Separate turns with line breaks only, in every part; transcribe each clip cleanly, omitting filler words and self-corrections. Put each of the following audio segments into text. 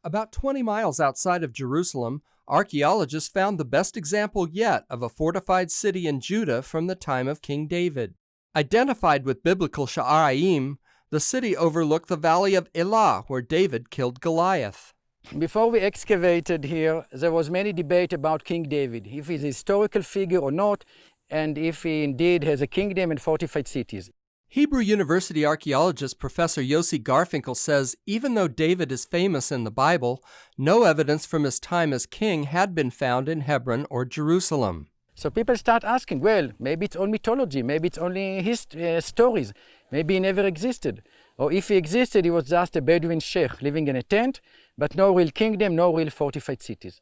About 20 miles outside of Jerusalem, archaeologists found the best example yet of a fortified city in Judah from the time of King David. Identified with biblical Sha'araim, the city overlooked the valley of Elah, where David killed Goliath.
Before we excavated here, there was many debate about King David, if he's a historical figure or not, and if he indeed has a kingdom and fortified cities.
Hebrew University archaeologist Professor Yossi Garfinkel says even though David is famous in the Bible, no evidence from his time as king had been found in Hebron or Jerusalem.
So people start asking, well, maybe it's all mythology, maybe it's only his stories, maybe he never existed. Or if he existed, he was just a Bedouin sheikh living in a tent, but no real kingdom, no real fortified cities.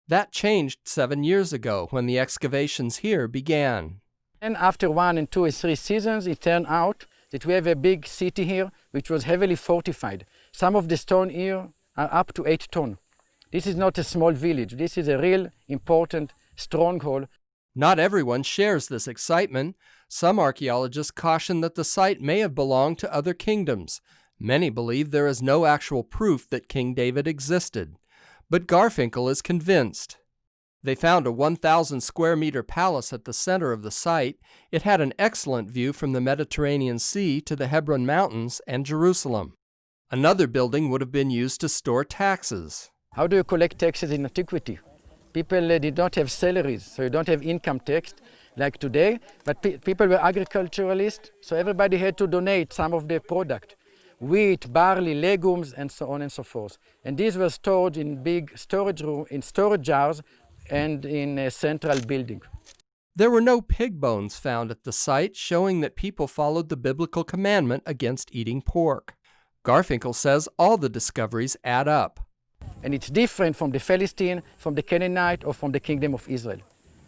That changed 7 years ago when the excavations here began.
And after 1 and 2 and 3 seasons, it turned out that we have a big city here, which was heavily fortified. Some of the stone here are up to 8 tons. This is not a small village. This is a real important stronghold.
Not everyone shares this excitement. Some archaeologists caution that the site may have belonged to other kingdoms. Many believe there is no actual proof that King David existed. But Garfinkel is convinced. They found a 1,000 square meter palace at the center of the site. It had an excellent view from the Mediterranean Sea to the Hebron Mountains and Jerusalem. Another building would have been used to store taxes.
How do you collect taxes in antiquity? People did not have salaries, so you don't have income tax like today, but people were agriculturalists, so everybody had to donate some of their product. Wheat, barley, legumes, and so on and so forth. And these were stored in big storage room, in storage jars, and in a central building.
There were no pig bones found at the site, showing that people followed the biblical commandment against eating pork. Garfinkel says all the discoveries add up.
And it's different from the Philistine, from the Canaanite, or from the Kingdom of Israel.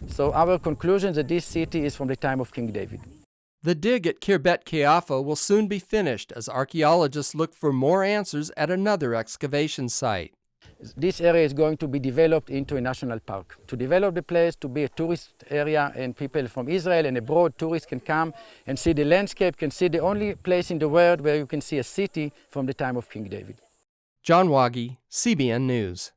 So our conclusion is that this city is from the time of King David.
The dig at Kirbet Keafa will soon be finished as archaeologists look for more answers at another excavation site.
This area is going to be developed into a national park. To develop the place to be a tourist area, and people from Israel and abroad, tourists can come and see the landscape, can see the only place in the world where you can see a city from the time of King David.
John Wagi, CBN News.